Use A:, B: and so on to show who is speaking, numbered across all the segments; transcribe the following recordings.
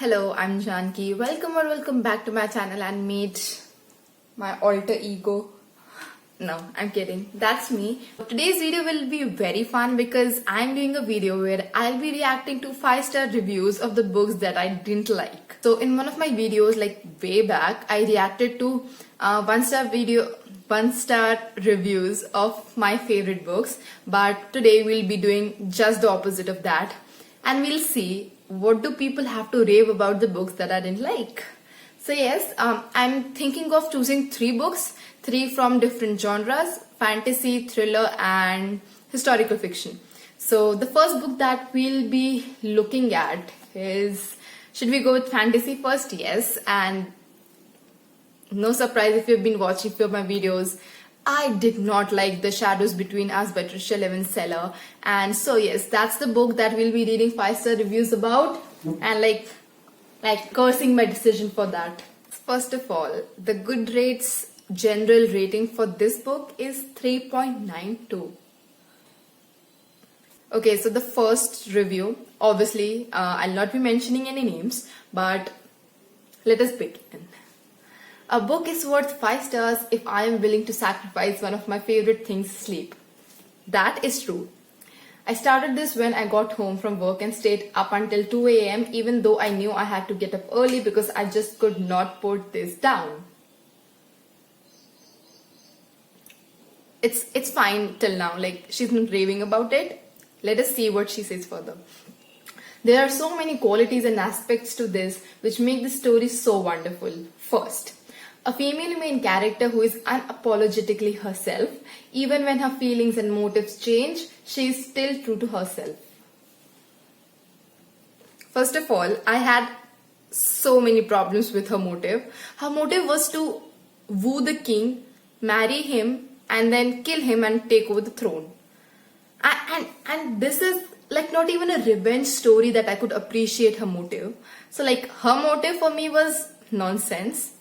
A: Hello, I'm Janki. Welcome back to my channel and meet my alter ego. No, I'm kidding. That's me. Today's video will be very fun because I'm doing a video where I'll be reacting to 5-star reviews of the books that I didn't like. So in one of my videos, like way back, I reacted to 1-star reviews of my favorite books. But today we'll be doing just the opposite of that. And we'll see what do people have to rave about the books that I didn't like. So yes, I'm thinking of choosing 3 books, 3 from different genres: fantasy, thriller and historical fiction. So the first book that we'll be looking at is, should we go with fantasy first? Yes, and no surprise if you've been watching a few of my videos, I did not like The Shadows Between Us by Tricia Levin Seller. And so yes, that's the book that we'll be reading 5-star reviews about and like cursing my decision for that. First of all, the Goodreads general rating for this book is 3.92. Okay, so the first review, obviously I'll not be mentioning any names, but let us begin. A book is worth 5 stars if I am willing to sacrifice one of my favorite things, sleep. That is true. I started this when I got home from work and stayed up until 2 a.m. even though I knew I had to get up early because I just could not put this down. It's fine till now, like she's not raving about it. Let us see what she says further. There are so many qualities and aspects to this which make the story so wonderful. First, a female main character who is unapologetically herself. Even when her feelings and motives change, she is still true to herself. First of all, I had so many problems with her motive. Her motive was to woo the king, marry him, and then kill him and take over the throne. And this is like not even a revenge story that I could appreciate her motive. So like her motive for me was nonsense.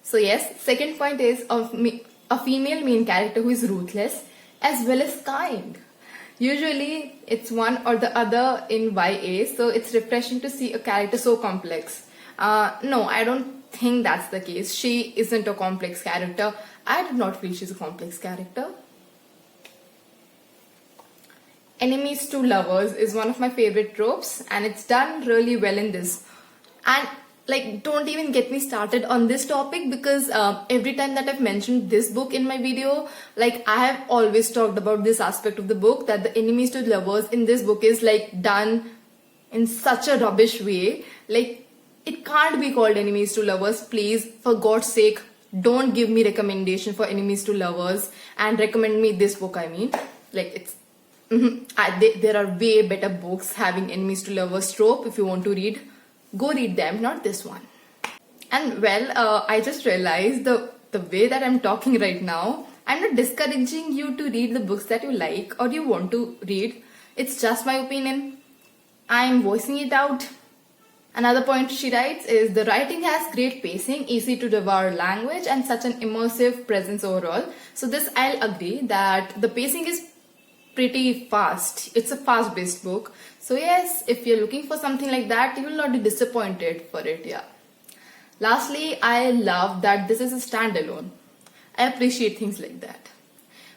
A: So yes, second point is a female main character who is ruthless as well as kind. Usually it's one or the other in YA, so it's refreshing to see a character so complex. No, I don't think that's the case. She isn't a complex character. I do not feel she's a complex character. Enemies to lovers is one of my favorite tropes and it's done really well in this. And like, don't even get me started on this topic because every time that I've mentioned this book in my video, like I have always talked about this aspect of the book, that the enemies to lovers in this book is like done in such a rubbish way. Like it can't be called enemies to lovers. Please, for God's sake, don't give me recommendation for enemies to lovers and recommend me this book. I mean, like it's there are way better books having enemies to lovers trope. If you want to read, go read them, not this one. And well, I just realized the way that I'm talking right now, I'm not discouraging you to read the books that you like or you want to read. It's just my opinion. I'm voicing it out. Another point she writes is the writing has great pacing, easy to devour language and such an immersive presence overall. So this I'll agree that the pacing is pretty fast. It's a fast-paced book. So yes, if you're looking for something like that, you will not be disappointed for it, yeah. Lastly, I love that this is a standalone. I appreciate things like that.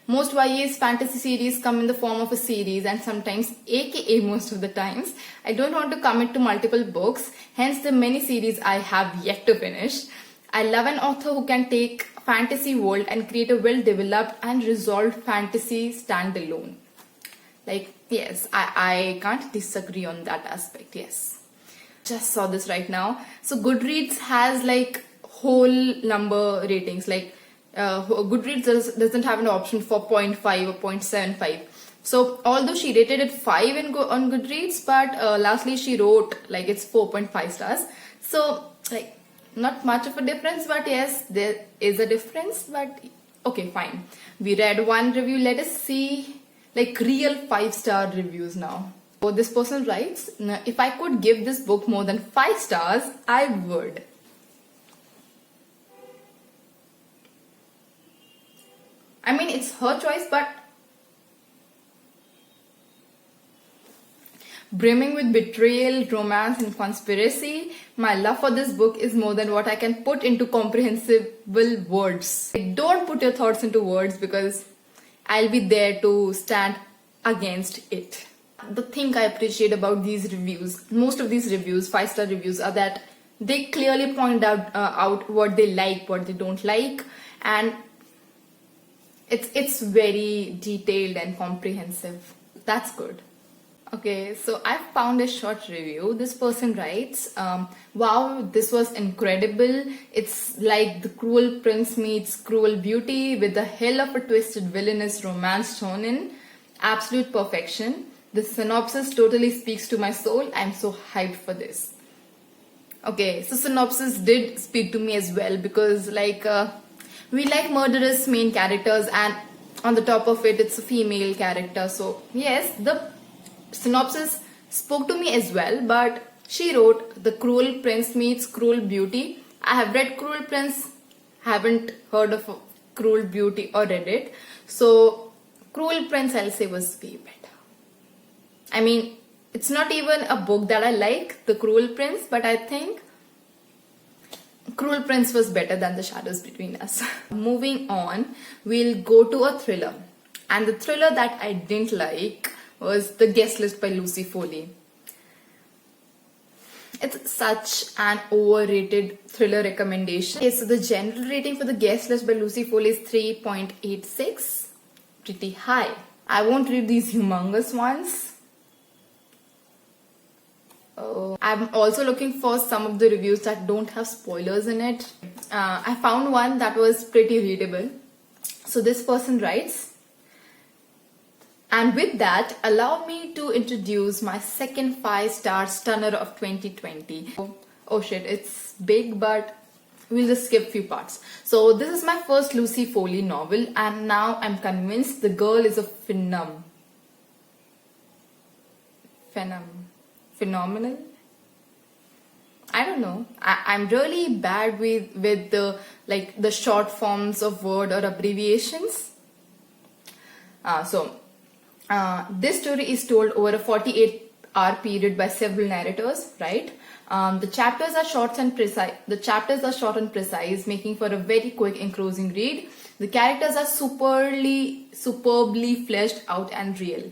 A: Most YA's fantasy series come in the form of a series and sometimes, aka most of the times, I don't want to commit to multiple books, hence the many series I have yet to finish. I love an author who can take fantasy world and create a well-developed and resolved fantasy standalone. Like, yes, I can't disagree on that aspect, yes. Just saw this right now. So Goodreads has like whole number ratings. Like Goodreads doesn't have an option for 0.5 or 0.75. So although she rated it 5 on Goodreads, but lastly she wrote like it's 4.5 stars. So like not much of a difference, but yes, there is a difference, but okay, fine. We read one review. Let us see like real 5-star reviews now. So this person writes, if I could give this book more than 5 stars, I would. I mean, it's her choice, but Brimming with betrayal, romance, and conspiracy, my love for this book is more than what I can put into comprehensible words. Don't put your thoughts into words because I'll be there to stand against it. The thing I appreciate about these reviews, most of these reviews, 5-star reviews, are that they clearly point out what they like, what they don't like, and it's very detailed and comprehensive. That's good. Okay, so I found a short review. This person writes, wow, this was incredible. It's like The Cruel Prince meets Cruel Beauty with a hell of a twisted villainous romance thrown in. Absolute perfection. The synopsis totally speaks to my soul. I'm so hyped for this. Okay, so synopsis did speak to me as well because we like murderous main characters, and on the top of it, it's a female character. So yes, the synopsis spoke to me as well, but she wrote The Cruel Prince meets Cruel Beauty. I have read Cruel Prince, haven't heard of Cruel Beauty or read it. So Cruel Prince, I'll say, was way better. I mean, it's not even a book that I like, The Cruel Prince, but I think Cruel Prince was better than The Shadows Between Us. Moving on, we'll go to a thriller. And the thriller that I didn't like was The Guest List by Lucy Foley. It's such an overrated thriller recommendation. Okay, so the general rating for The Guest List by Lucy Foley is 3.86. Pretty high. I won't read these humongous ones. I'm also looking for some of the reviews that don't have spoilers in it. I found one that was pretty readable. So this person writes, and with that, allow me to introduce my second 5-star stunner of 2020. Oh shit, it's big, but we'll just skip few parts. So this is my first Lucy Foley novel, and now I'm convinced the girl is a phenomenal. I don't know. I'm really bad with the short forms of word or abbreviations. This story is told over a 48-hour period by several narrators, right? The chapters are short and precise, making for a very quick engrossing read. The characters are superbly fleshed out and real.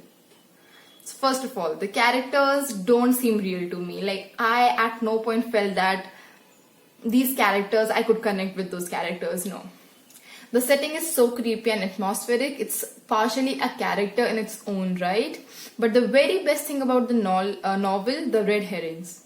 A: So first of all, the characters don't seem real to me. Like, I at no point felt that these characters, I could connect with those characters. No. The setting is so creepy and atmospheric. It's partially a character in its own right. But the very best thing about the novel, the red herrings.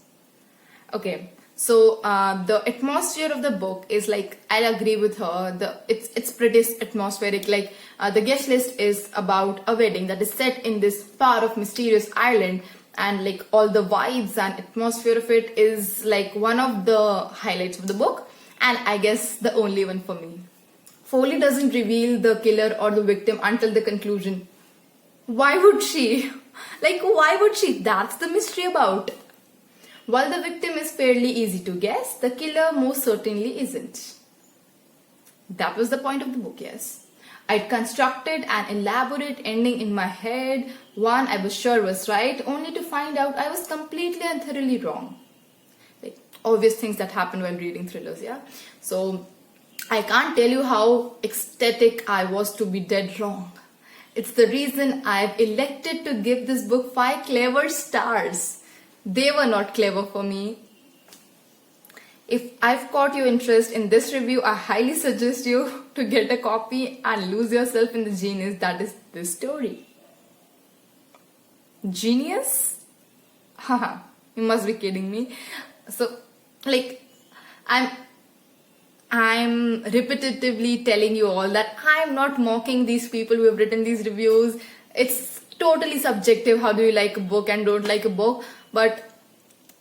A: Okay, so the atmosphere of the book is like, I'll agree with her. It's pretty atmospheric. Like, The Guest List is about a wedding that is set in this far off mysterious island, and like all the vibes and atmosphere of it is like one of the highlights of the book, and I guess the only one for me. Foley doesn't reveal the killer or the victim until the conclusion. Why would she? Why would she? That's the mystery about. While the victim is fairly easy to guess, the killer most certainly isn't. That was the point of the book, yes. I'd constructed an elaborate ending in my head, one I was sure was right, only to find out I was completely and thoroughly wrong. Like, obvious things that happen while reading thrillers, yeah? So, I can't tell you how ecstatic I was to be dead wrong. It's the reason I've elected to give this book 5 clever stars. They were not clever for me. If I've caught your interest in this review, I highly suggest you to get a copy and lose yourself in the genius that is this story. Genius? Haha, you must be kidding me. So, I'm repetitively telling you all that I'm not mocking these people who have written these reviews. It's totally subjective how do you like a book and don't like a book, but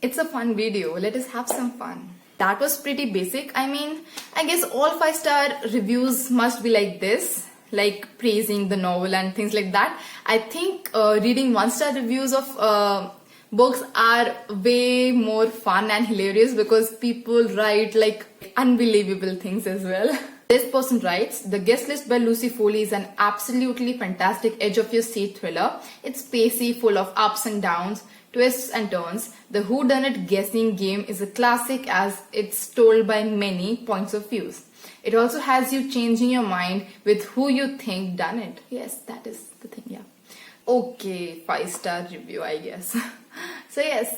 A: it's a fun video. Let us have some fun. That was pretty basic. I mean, I guess all 5-star reviews must be like this, like praising the novel and things like that. I think reading 1-star reviews of books are way more fun and hilarious because people write like unbelievable things as well. This person writes, The Guest List by Lucy Foley is an absolutely fantastic edge of your seat thriller. It's pacey, full of ups and downs, twists and turns. The whodunit guessing game is a classic as it's told by many points of views. It also has you changing your mind with who you think done it. Yes, that is the thing, yeah. Okay, 5-star review, I guess. So yes,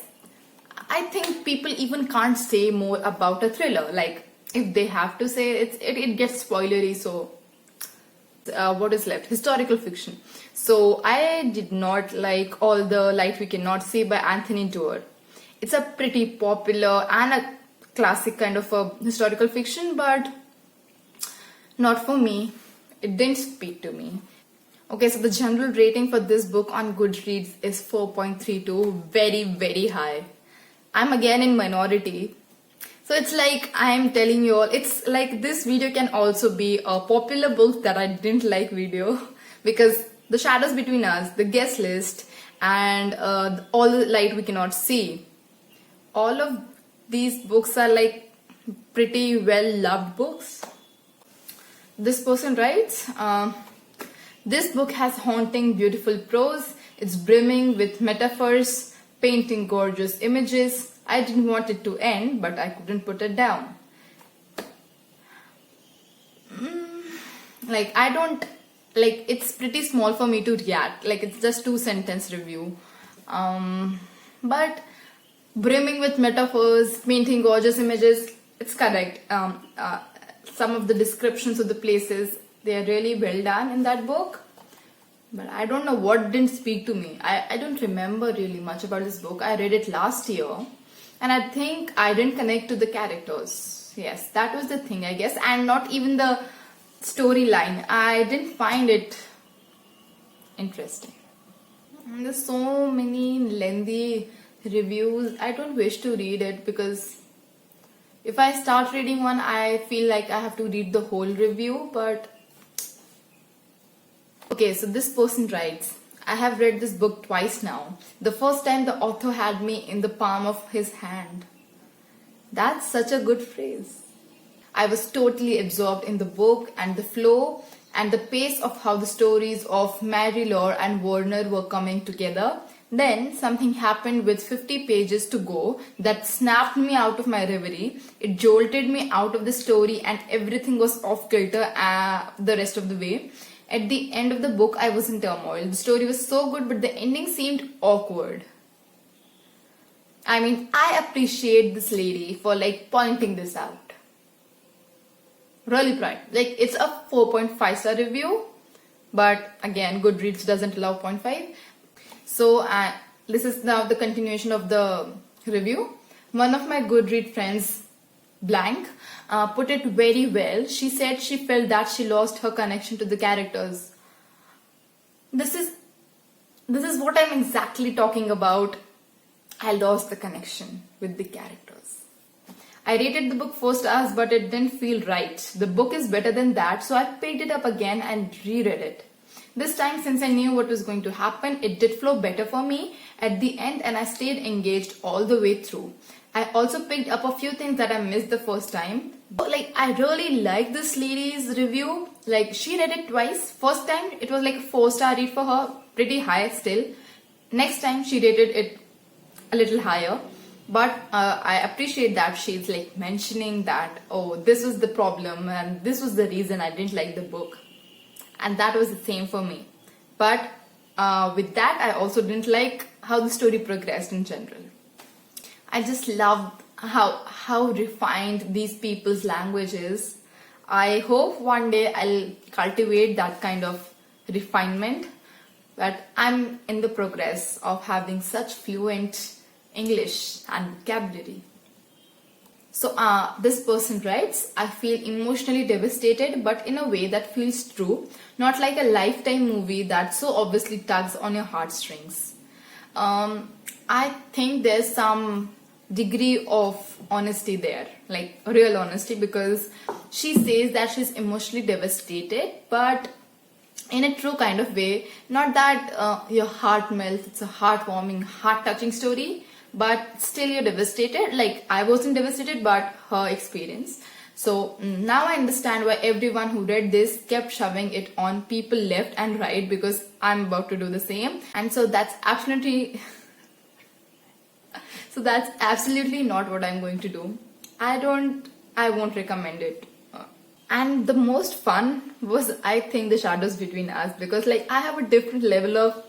A: I think people even can't say more about a thriller. Like, if they have to say it gets spoilery, so what is left? Historical fiction. So I did not like All the Light We Cannot See by Anthony Doerr. It's a pretty popular and a classic kind of a historical fiction, but not for me. It didn't speak to me. Okay, so the general rating for this book on Goodreads is 4.32, very, very high. I'm again in minority. So it's like I'm telling you all, it's like this video can also be a popular book that I didn't like video, because The Shadows Between Us, The Guest List, and All the Light We Cannot See, all of these books are like pretty well loved books. This person writes, this book has haunting, beautiful prose. It's brimming with metaphors, painting gorgeous images. I didn't want it to end, but I couldn't put it down. Like, I don't, like, it's pretty small for me to react. Like, it's just 2-sentence review. But brimming with metaphors, painting gorgeous images, it's correct. Some of the descriptions of the places, they are really well done in that book. But I don't know what didn't speak to me. I don't remember really much about this book. I read it last year. And I think I didn't connect to the characters. Yes, that was the thing, I guess. And not even the storyline. I didn't find it interesting. And there's so many lengthy reviews. I don't wish to read it, because if I start reading one, I feel like I have to read the whole review. But okay, so this person writes, I have read this book twice now. The first time the author had me in the palm of his hand. That's such a good phrase. I was totally absorbed in the book and the flow and the pace of how the stories of Mary Lore and Warner were coming together. Then something happened with 50 pages to go that snapped me out of my reverie. It jolted me out of the story and everything was off kilter the rest of the way. At the end of the book, I was in turmoil. The story was so good, but the ending seemed awkward. I mean, I appreciate this lady for like pointing this out. Really proud. Like, it's a 4.5-star review, but again, Goodreads doesn't allow 0.5. So this is now the continuation of the review. One of my Goodreads friends, Blank, put it very well. She said she felt that she lost her connection to the characters. This is what I'm exactly talking about. I lost the connection with the characters. I rated the book 4 stars, but it didn't feel right. The book is better than that, so I picked it up again and reread it. This time, since I knew what was going to happen, it did flow better for me at the end and I stayed engaged all the way through. I also picked up a few things that I missed the first time. But like, I really like this lady's review. Like, she read it twice. First time, it was like a 4-star read for her, pretty high still. Next time, she rated it a little higher. But I appreciate that she's like mentioning that, oh, this was the problem and this was the reason I didn't like the book. And that was the same for me. But with that, I also didn't like how the story progressed in general. I just loved how refined these people's language is. I hope one day I'll cultivate that kind of refinement. But I'm in the progress of having such fluent English and vocabulary. So this person writes, I feel emotionally devastated, but in a way that feels true, not like a Lifetime movie that so obviously tugs on your heartstrings. I think there's some degree of honesty there, like real honesty, because she says that she's emotionally devastated, but in a true kind of way. Not that your heart melts, it's a heartwarming, heart-touching story, but still you're devastated. Like, I wasn't devastated, but her experience. So now I understand why everyone who read this kept shoving it on people left and right, because I'm about to do the same. And so that's absolutely So that's absolutely not what I'm going to do. I won't recommend it. And the most fun was, I think, The Shadows Between Us, because like I have a different level of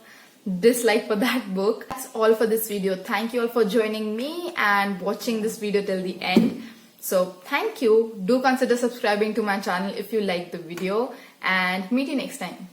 A: dislike for that book. That's all for this video. Thank you all for joining me and watching this video till the end. So thank you. Do consider subscribing to my channel if you like the video, and meet you next time.